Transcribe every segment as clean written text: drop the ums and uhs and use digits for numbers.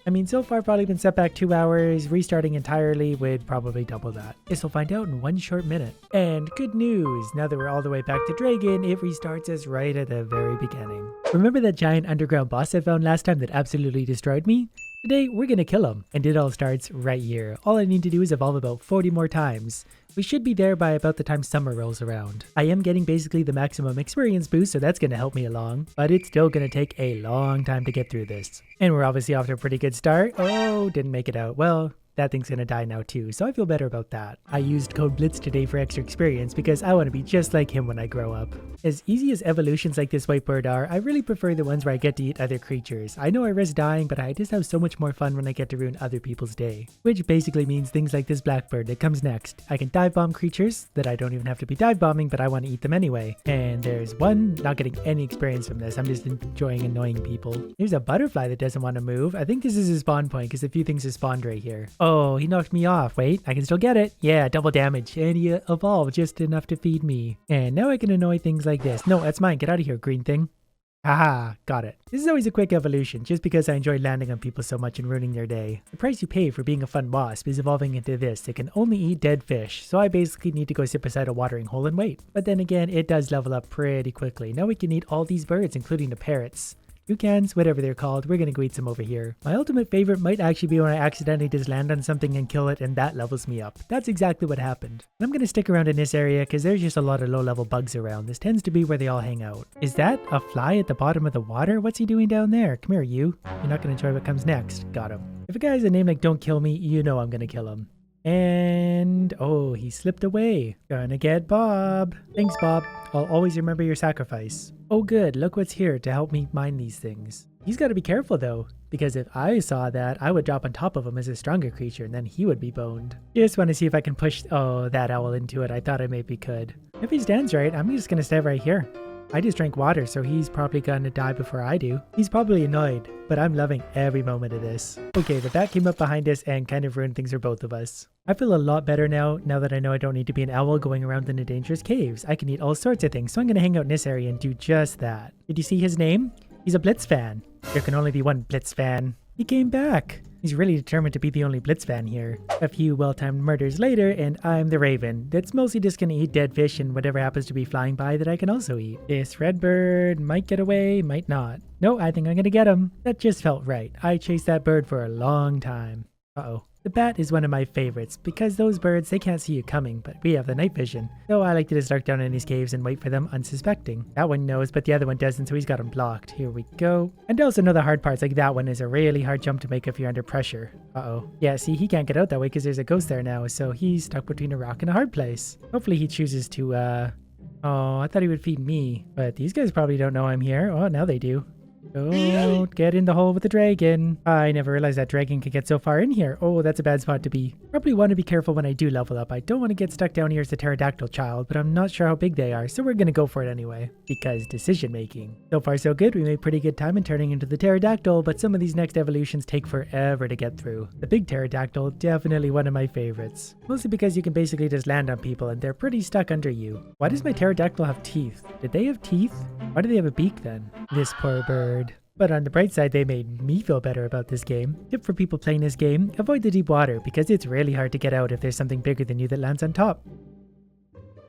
I mean, so far probably been set back 2 hours, restarting entirely would probably double that. Guess we'll find out in 1 short minute. And good news, now that we're all the way back to Dragon, it restarts us right at the very beginning. Remember that giant underground boss I found last time that absolutely destroyed me? Today, we're gonna kill him, and it all starts right here. All I need to do is evolve about 40 more times. We should be there by about the time summer rolls around. I am getting basically the maximum experience boost, so that's gonna help me along, but it's still gonna take a long time to get through this. And we're obviously off to a pretty good start. Oh, didn't make it out. Well, that thing's gonna die now too, so I feel better about that. I used code BLITZ today for extra experience because I want to be just like him when I grow up. As easy as evolutions like this whitebird are, I really prefer the ones where I get to eat other creatures. I know I risk dying, but I just have so much more fun when I get to ruin other people's day. Which basically means things like this blackbird that comes next. I can dive bomb creatures that I don't even have to be dive bombing, but I want to eat them anyway. And there's one not getting any experience from this. I'm just enjoying annoying people. There's a butterfly that doesn't want to move. I think this is his spawn point because a few things have spawned right here. Oh, he knocked me off. Wait, I can still get it. Yeah, double damage. And he evolved just enough to feed me. And now I can annoy things like this. No, that's mine. Get out of here, green thing. Haha, got it. This is always a quick evolution, just because I enjoy landing on people so much and ruining their day. The price you pay for being a fun wasp is evolving into this. It can only eat dead fish, so I basically need to go sit beside a watering hole and wait. But then again, it does level up pretty quickly. Now we can eat all these birds, including the parrots. Toucans, whatever they're called, we're gonna go eat some over here. My ultimate favorite might actually be when I accidentally just land on something and kill it, and that levels me up. That's exactly what happened. And I'm gonna stick around in this area because there's just a lot of low-level bugs around. This tends to be where they all hang out. Is that a fly at the bottom of the water? What's he doing down there? Come here, you. You're not gonna enjoy what comes next. Got him. If a guy has a name like Don't Kill Me, you know I'm gonna kill him. And oh, he slipped away. Gonna get Bob. Thanks, Bob. I'll always remember your sacrifice. Oh good, look what's here to help me mine these things. He's got to be careful though, because if I saw that, I would drop on top of him as a stronger creature and then he would be boned. Just want to see if I can push that owl into it. I thought I maybe could. If he stands right, I'm just gonna stay right here. I just drank water, so he's probably gonna die before I do. He's probably annoyed, but I'm loving every moment of this. Okay, the bat came up behind us and kind of ruined things for both of us. I feel a lot better now that I know I don't need to be an owl going around in the dangerous caves. I can eat all sorts of things, so I'm gonna hang out in this area and do just that. Did you see his name? He's a Blitz fan. There can only be one Blitz fan. He came back. He's really determined to be the only Blitz fan here. A few well-timed murders later, and I'm the Raven. That's mostly just gonna eat dead fish and whatever happens to be flying by that I can also eat. This red bird might get away, might not. No, I think I'm gonna get him. That just felt right. I chased that bird for a long time. Uh-oh. The bat is one of my favorites because those birds, they can't see you coming, but we have the night vision. So I like to just lurk down in these caves and wait for them unsuspecting. That one knows, but the other one doesn't, so he's got him blocked. Here we go. And also know the hard parts, like that one is a really hard jump to make if you're under pressure. Uh-oh. Yeah, see, he can't get out that way because there's a ghost there now, so he's stuck between a rock and a hard place. Hopefully he chooses to, oh, I thought he would feed me. But these guys probably don't know I'm here. Oh, now they do. Don't get in the hole with the dragon. I never realized that dragon could get so far in here. Oh, that's a bad spot to be. Probably want to be careful when I do level up. I don't want to get stuck down here as the pterodactyl child, but I'm not sure how big they are, so we're going to go for it anyway. Because decision making. So far so good. We made pretty good time in turning into the pterodactyl, but some of these next evolutions take forever to get through. The big pterodactyl, definitely one of my favorites. Mostly because you can basically just land on people and they're pretty stuck under you. Why does my pterodactyl have teeth? Did they have teeth? Why do they have a beak then? This poor bird. But on the bright side, they made me feel better about this game. Tip for people playing this game, avoid the deep water because it's really hard to get out if there's something bigger than you that lands on top.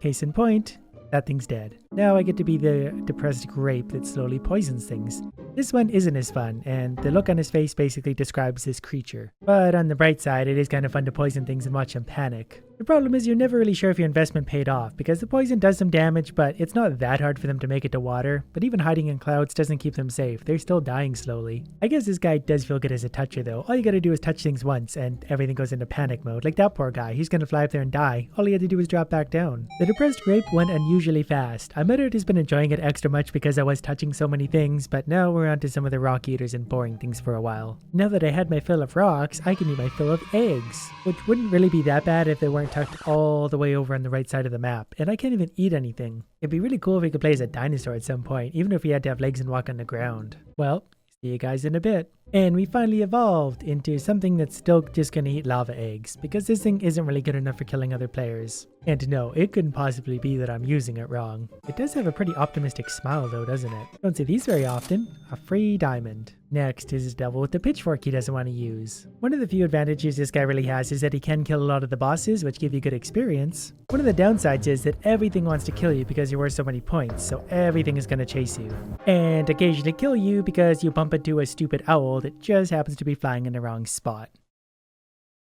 Case in point, that thing's dead. Now I get to be the depressed grape that slowly poisons things. This one isn't as fun, and the look on his face basically describes this creature. But on the bright side, it is kind of fun to poison things and watch them panic. The problem is you're never really sure if your investment paid off, because the poison does some damage, but it's not that hard for them to make it to water. But even hiding in clouds doesn't keep them safe. They're still dying slowly. I guess this guy does feel good as a toucher though. All you gotta do is touch things once, and everything goes into panic mode. Like that poor guy, he's gonna fly up there and die. All he had to do was drop back down. The depressed grape went unusually fast. I might have just been enjoying it extra much because I was touching so many things, but now we're on to some of the rock eaters and boring things for a while. Now that I had my fill of rocks, I can eat my fill of eggs, which wouldn't really be that bad if they weren't tucked all the way over on the right side of the map, and I can't even eat anything. It'd be really cool if we could play as a dinosaur at some point, even if we had to have legs and walk on the ground. Well, see you guys in a bit. And we finally evolved into something that's still just gonna eat lava eggs, because this thing isn't really good enough for killing other players. And no, it couldn't possibly be that I'm using it wrong. It does have a pretty optimistic smile though, doesn't it? Don't see these very often. A free diamond. Next is his devil with the pitchfork he doesn't want to use. One of the few advantages this guy really has is that he can kill a lot of the bosses, which give you good experience. One of the downsides is that everything wants to kill you because you're worth so many points, so everything is going to chase you. And occasionally kill you because you bump into a stupid owl that just happens to be flying in the wrong spot.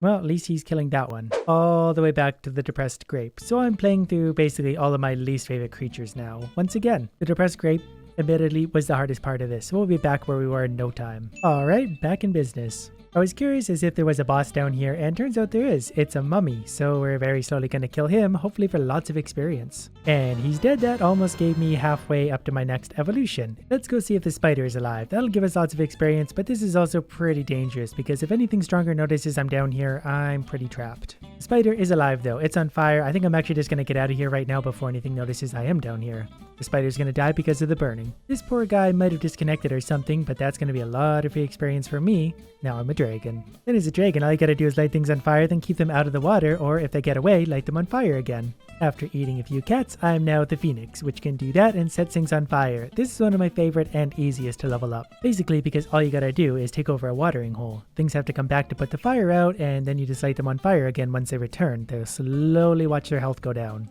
Well, at least he's killing that one. All the way back to the depressed grape. So I'm playing through basically all of my least favorite creatures now. Once again, the depressed grape admittedly was the hardest part of this, so we'll be back where we were in no time. Alright, back in business. I was curious as if there was a boss down here, and turns out there is. It's a mummy, so we're very slowly going to kill him, hopefully for lots of experience. And he's dead. That almost gave me halfway up to my next evolution. Let's go see if the spider is alive. That'll give us lots of experience, but this is also pretty dangerous, because if anything stronger notices I'm down here, I'm pretty trapped. The spider is alive though. It's on fire. I think I'm actually just going to get out of here right now before anything notices I am down here. The spider's going to die because of the burning. This poor guy might have disconnected or something, but that's going to be a lot of free experience for me. Now I'm a dragon. Then as a dragon, all you gotta do is light things on fire, then keep them out of the water, or if they get away, light them on fire again. After eating a few cats, I am now the phoenix, which can do that and set things on fire. This is one of my favorite and easiest to level up. Basically because all you gotta do is take over a watering hole. Things have to come back to put the fire out, and then you just light them on fire again once they return. They'll slowly watch their health go down.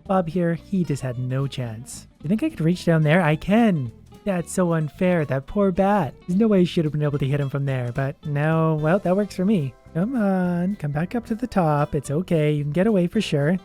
Bob here, he just had no chance. You think I could reach down there? I can! That's so unfair, that poor bat. There's no way you should have been able to hit him from there, but no, well, that works for me. Come on, come back up to the top. It's okay, you can get away for sure.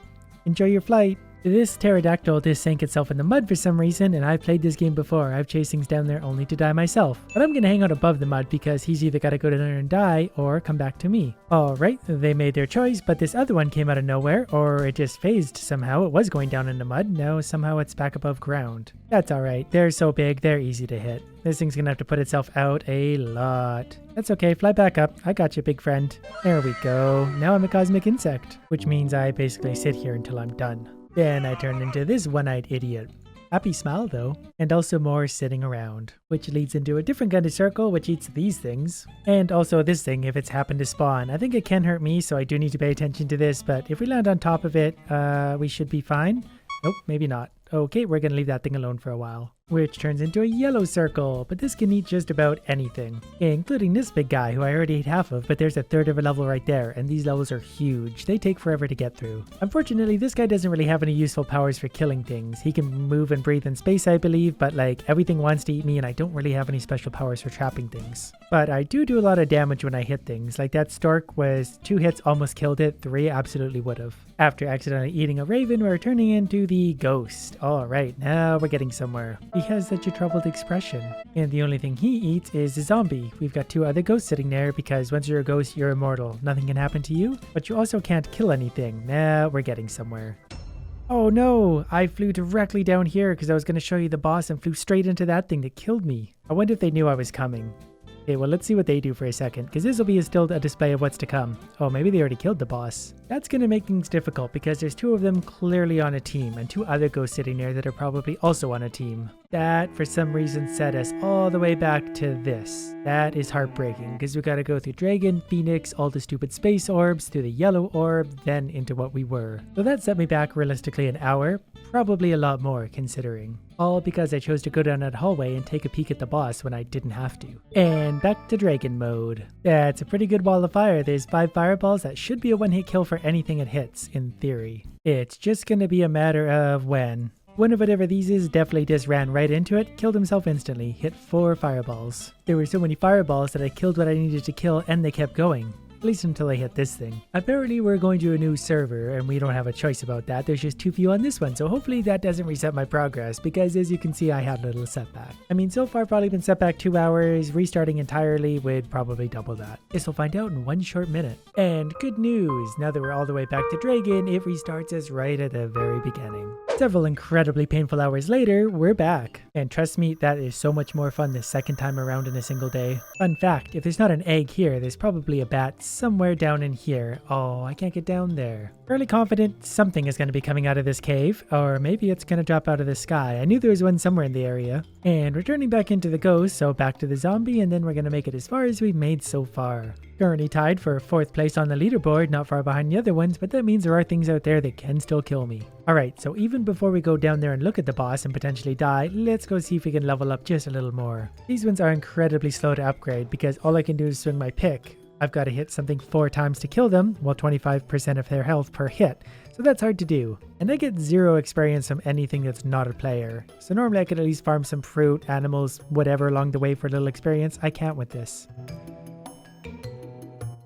Enjoy your flight. This pterodactyl just sank itself in the mud for some reason, and I've played this game before. I've chased things down there only to die myself. But I'm gonna hang out above the mud because he's either gotta go down there and die or come back to me. Alright, they made their choice, but this other one came out of nowhere, or it just phased somehow. It was going down in the mud, now somehow it's back above ground. That's alright, they're so big, they're easy to hit. This thing's gonna have to put itself out a lot. That's okay, fly back up. I got you, big friend. There we go. Now I'm a cosmic insect, which means I basically sit here until I'm done. Then I turn into this one-eyed idiot. Happy smile though. And also more sitting around, which leads into a different kind of circle which eats these things. And also this thing if it's happened to spawn. I think it can hurt me, so I do need to pay attention to this, but if we land on top of it, we should be fine. Nope, maybe not. Okay, we're gonna leave that thing alone for a while. Which turns into a yellow circle, but this can eat just about anything. Including this big guy who I already ate half of, but there's a third of a level right there, and these levels are huge. They take forever to get through. Unfortunately, this guy doesn't really have any useful powers for killing things. He can move and breathe in space, I believe, but like everything wants to eat me and I don't really have any special powers for trapping things. But I do a lot of damage when I hit things. Like that stork was 2 hits almost killed it, 3 absolutely would have. After accidentally eating a raven, we're turning into the ghost. Alright, now we're getting somewhere. He has such a troubled expression. And the only thing he eats is a zombie. We've got 2 other ghosts sitting there because once you're a ghost, you're immortal. Nothing can happen to you, but you also can't kill anything. Now we're getting somewhere. Oh no! I flew directly down here because I was going to show you the boss and flew straight into that thing that killed me. I wonder if they knew I was coming. Okay, well let's see what they do for a second, because this will be still a display of what's to come. Oh, maybe they already killed the boss. That's going to make things difficult because there's 2 of them clearly on a team and 2 other ghosts sitting there that are probably also on a team. That, for some reason, set us all the way back to this. That is heartbreaking because we got to go through Dragon, Phoenix, all the stupid space orbs, through the yellow orb, then into what we were. So that set me back realistically an hour, probably a lot more considering. All because I chose to go down that hallway and take a peek at the boss when I didn't have to. And back to dragon mode. That's a pretty good wall of fire. There's 5 fireballs. That should be a one-hit kill for anything it hits, in theory. It's just gonna be a matter of when. One of whatever these is definitely just ran right into it, killed himself instantly, hit 4 fireballs. There were so many fireballs that I killed what I needed to kill and they kept going. At least until I hit this thing. Apparently we're going to a new server and we don't have a choice about that. There's just too few on this one, so hopefully that doesn't reset my progress because as you can see I had a little setback. I mean so far probably been set back 2 hours, restarting entirely would probably double that. Guess we'll find out in 1 short minute. And good news, now that we're all the way back to Dragon, it restarts us right at the very beginning. Several incredibly painful hours later, we're back. And trust me, that is so much more fun the second time around in a single day. Fun fact, if there's not an egg here, there's probably a bat somewhere down in here. Oh, I can't get down there. Fairly confident something is going to be coming out of this cave, or maybe it's going to drop out of the sky. I knew there was one somewhere in the area. And we're turning back into the ghost, so back to the zombie, and then we're going to make it as far as we've made so far. Currently tied for 4th place on the leaderboard, not far behind the other ones, but that means there are things out there that can still kill me. Alright, so even before we go down there and look at the boss and potentially die, let's go see if we can level up just a little more. These ones are incredibly slow to upgrade because all I can do is swing my pick. I've got to hit something 4 times to kill them, while 25% of their health per hit. So that's hard to do. And I get 0 experience from anything that's not a player. So normally I could at least farm some fruit, animals, whatever along the way for a little experience. I can't with this.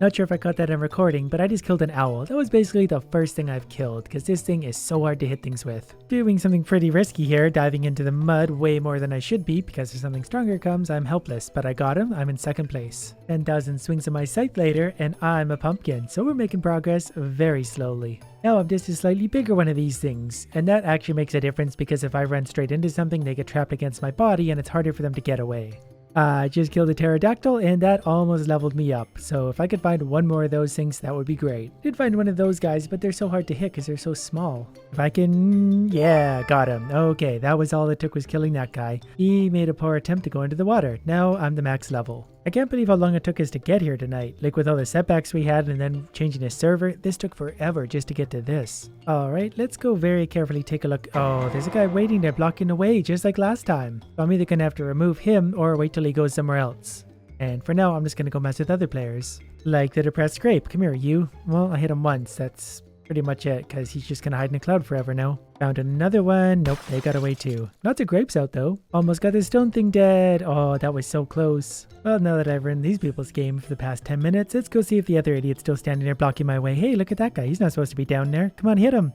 Not sure if I caught that in recording, but I just killed an owl. That was basically the first thing I've killed, because this thing is so hard to hit things with. Doing something pretty risky here, diving into the mud way more than I should be, because if something stronger comes, I'm helpless. But I got him, I'm in 2nd place. 10,000 swings of my scythe later, and I'm a pumpkin, so we're making progress very slowly. Now I'm just a slightly bigger one of these things, and that actually makes a difference because if I run straight into something, they get trapped against my body, and it's harder for them to get away. I just killed a pterodactyl and that almost leveled me up, so if I could find one more of those things that would be great. Did find one of those guys, but they're so hard to hit because they're so small. If I can... yeah, got him. Okay, that was all it took was killing that guy. He made a poor attempt to go into the water. Now I'm the max level. I can't believe how long it took us to get here tonight. Like with all the setbacks we had and then changing the server, this took forever just to get to this. Alright, let's go very carefully take a look. Oh, there's a guy waiting there blocking the way just like last time. So I'm either going to have to remove him or wait till he goes somewhere else. And for now, I'm just going to go mess with other players. Like the depressed grape. Come here, you. Well, I hit him once. That's pretty much it, because he's just gonna hide in a cloud forever now. Found another one. Nope, they got away too. Lots of grapes out though. Almost got this stone thing dead. Oh, that was so close. Well, now that I've run these people's game for the past 10 minutes, let's go see if the other idiot's still standing there blocking my way. Hey, look at that guy. He's not supposed to be down there. Come on, hit him.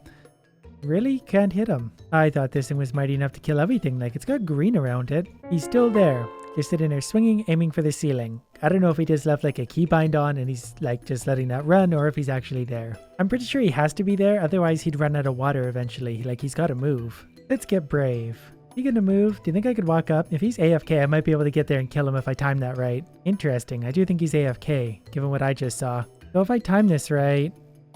Really? Can't hit him. I thought this thing was mighty enough to kill everything. Like, it's got green around it. He's still there. Just sitting there swinging, aiming for the ceiling. I don't know if he just left like a keybind on and he's like just letting that run, or if he's actually there. I'm pretty sure he has to be there, otherwise he'd run out of water eventually. Like, he's got to move. Let's get brave. He gonna move? Do you think I could walk up? If he's AFK, I might be able to get there and kill him if I time that right. Interesting. I do think he's AFK, given what I just saw. So if I time this right,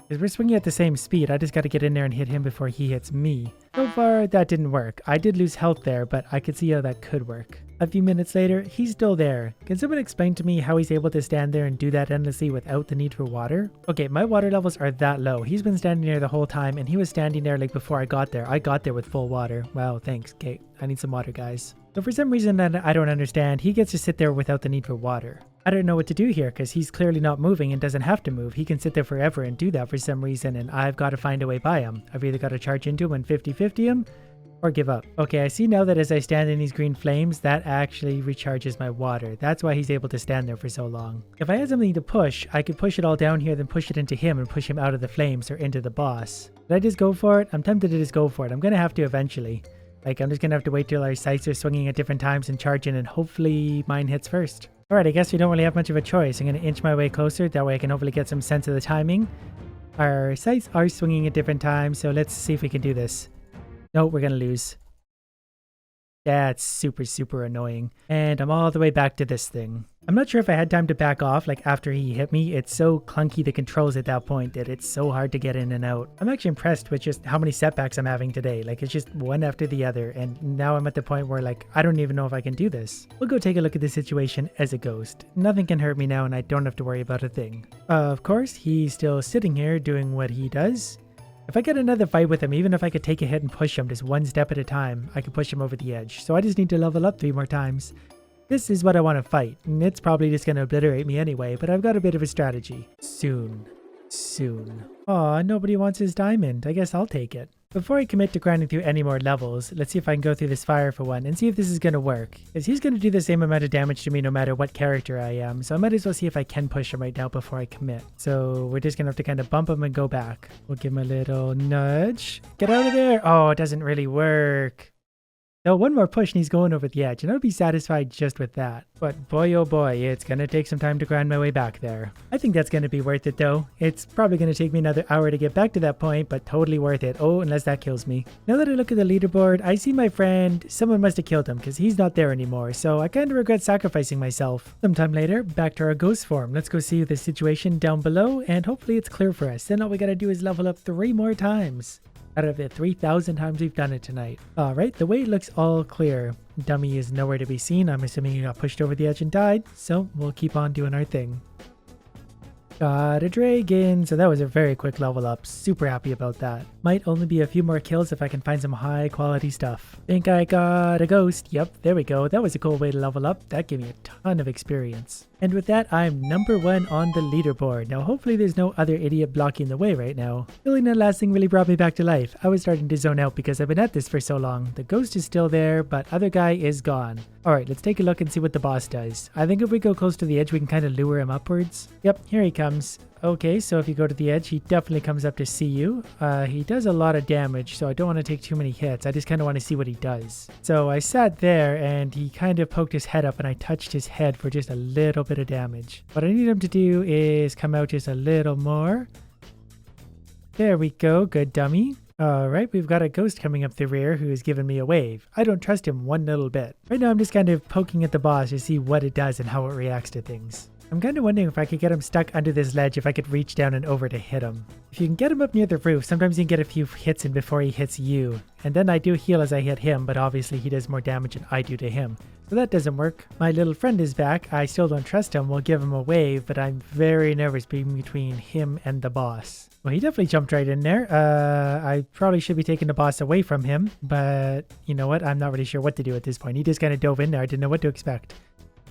because we're swinging at the same speed, I just got to get in there and hit him before he hits me. So far, that didn't work. I did lose health there, but I could see how that could work. A few minutes later, he's still there. Can someone explain to me how he's able to stand there and do that endlessly without the need for water? Okay, my water levels are that low. He's been standing there the whole time, and he was standing there like before I got there. I got there with full water. Wow, thanks. Okay, I need some water, guys. So for some reason that I don't understand, he gets to sit there without the need for water. I don't know what to do here because he's clearly not moving and doesn't have to move. He can sit there forever and do that for some reason, and I've got to find a way by him. I've either got to charge into him and 50-50 him, or give up. Okay, I see now that as I stand in these green flames, that actually recharges my water. That's why he's able to stand there for so long. If I had something to push, I could push it all down here, then push it into him and push him out of the flames or into the boss. Did I just go for it? I'm tempted to just go for it. I'm gonna have to eventually. Like, I'm just gonna have to wait till our sights are swinging at different times and charge in, and hopefully mine hits first. Alright, I guess we don't really have much of a choice. I'm gonna inch my way closer, that way I can hopefully get some sense of the timing. Our sights are swinging at different times, so let's see if we can do this. No, we're gonna lose. That's super annoying. And I'm all the way back to this thing. I'm not sure if I had time to back off, like after he hit me. It's so clunky, the controls at that point, that it's so hard to get in and out. I'm actually impressed with just how many setbacks I'm having today. Like, it's just one after the other, and now I'm at the point where, like, I don't even know if I can do this. We'll go take a look at the situation as a ghost. Nothing can hurt me now, and I don't have to worry about a thing. Of course, he's still sitting here doing what he does. If I get another fight with him, even if I could take a hit and push him just one step at a time, I could push him over the edge. So I just need to level up 3 more times. This is what I want to fight, and it's probably just going to obliterate me anyway, but I've got a bit of a strategy. Soon. Aw, nobody wants his diamond. I guess I'll take it. Before I commit to grinding through any more levels, let's see if I can go through this fire for one and see if this is going to work. Because he's going to do the same amount of damage to me no matter what character I am, so I might as well see if I can push him right now before I commit. So we're just going to have to kind of bump him and go back. We'll give him a little nudge. Get out of there! Oh, it doesn't really work. So one more push and he's going over the edge, and I'll be satisfied just with that. But boy oh boy, it's gonna take some time to grind my way back there. I think that's gonna be worth it though. It's probably gonna take me another hour to get back to that point, but totally worth it. Oh, unless that kills me. Now that I look at the leaderboard, I see my friend, someone must have killed him because he's not there anymore, so I kinda regret sacrificing myself. Sometime later, back to our ghost form. Let's go see the situation down below, and hopefully it's clear for us. Then all we gotta do is level up 3 more times out of the 3,000 times we've done it tonight. Alright, the way looks all clear. Dummy is nowhere to be seen. I'm assuming he got pushed over the edge and died, so we'll keep on doing our thing. Got a dragon, so that was a very quick level up. Super happy about that. Might only be a few more kills if I can find some high quality stuff. Think I got a ghost. Yep, there we go. That was a cool way to level up. That gave me a ton of experience. And with that, I'm number 1 on the leaderboard. Now hopefully there's no other idiot blocking the way right now. Feeling that last thing really brought me back to life. I was starting to zone out because I've been at this for so long. The ghost is still there, but other guy is gone. Alright, let's take a look and see what the boss does. I think if we go close to the edge, we can kind of lure him upwards. Yep, here he comes. Okay, so if you go to the edge, he definitely comes up to see you. He does a lot of damage, so I don't want to take too many hits. I just kind of want to see what he does. So I sat there and he kind of poked his head up and I touched his head for just a little bit of damage. What I need him to do is come out just a little more. There we go, good dummy. Alright, we've got a ghost coming up the rear who is giving me a wave. I don't trust him one little bit. Right now I'm just kind of poking at the boss to see what it does and how it reacts to things. I'm kind of wondering if I could get him stuck under this ledge, if I could reach down and over to hit him. If you can get him up near the roof, sometimes you can get a few hits in before he hits you. And then I do heal as I hit him, but obviously he does more damage than I do to him. So that doesn't work. My little friend is back. I still don't trust him. We'll give him a wave, but I'm very nervous being between him and the boss. Well, he definitely jumped right in there. I probably should be taking the boss away from him, but you know what? I'm not really sure what to do at this point. He just kind of dove in there. I didn't know what to expect.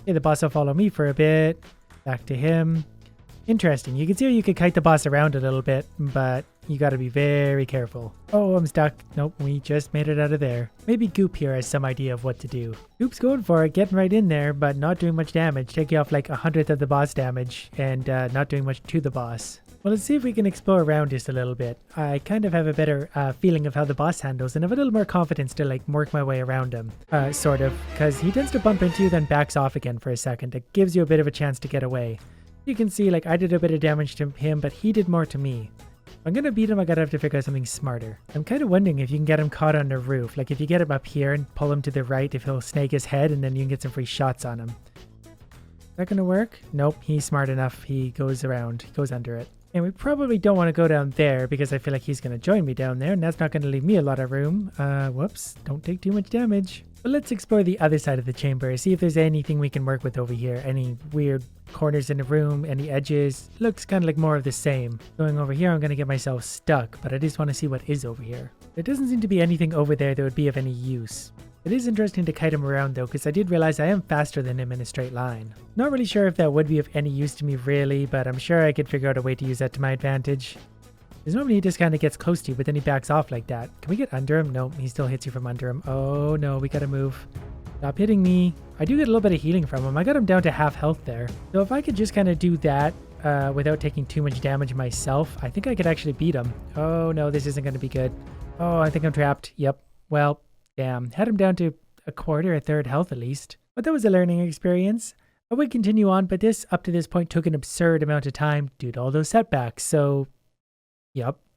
Okay, the boss will follow me for a bit. Back to him. Interesting. You can see how you could kite the boss around a little bit, but you gotta be very careful. Oh, I'm stuck. Nope, we just made it out of there. Maybe Goop here has some idea of what to do. Goop's going for it, getting right in there, but not doing much damage. Taking off like 100th of the boss damage and not doing much to the boss. Well, let's see if we can explore around just a little bit. I kind of have a better feeling of how the boss handles and have a little more confidence to like work my way around him. Sort of, because he tends to bump into you then backs off again for a second. It gives you a bit of a chance to get away. You can see like I did a bit of damage to him, but he did more to me. If I'm gonna beat him, I gotta have to figure out something smarter. I'm kind of wondering if you can get him caught on the roof. Like if you get him up here and pull him to the right, if he'll snake his head and then you can get some free shots on him. Is that gonna work? Nope, he's smart enough. He goes around, he goes under it. And we probably don't want to go down there because I feel like he's going to join me down there and that's not going to leave me a lot of room. Whoops, don't take too much damage. But let's explore the other side of the chamber, see if there's anything we can work with over here. Any weird corners in the room, any edges. Looks kind of like more of the same. Going over here, I'm going to get myself stuck, but I just want to see what is over here. There doesn't seem to be anything over there that would be of any use. It is interesting to kite him around though, because I did realize I am faster than him in a straight line. Not really sure if that would be of any use to me really, but I'm sure I could figure out a way to use that to my advantage. Because normally he just kind of gets close to you, but then he backs off like that. Can we get under him? No, he still hits you from under him. Oh no, we gotta move. Stop hitting me. I do get a little bit of healing from him. I got him down to half health there. So if I could just kind of do that without taking too much damage myself, I think I could actually beat him. Oh no, this isn't going to be good. Oh, I think I'm trapped. Yep. Well, damn. Had him down to a quarter, a third health at least. But that was a learning experience. I would continue on, but this up to this point took an absurd amount of time due to all those setbacks. So, yep.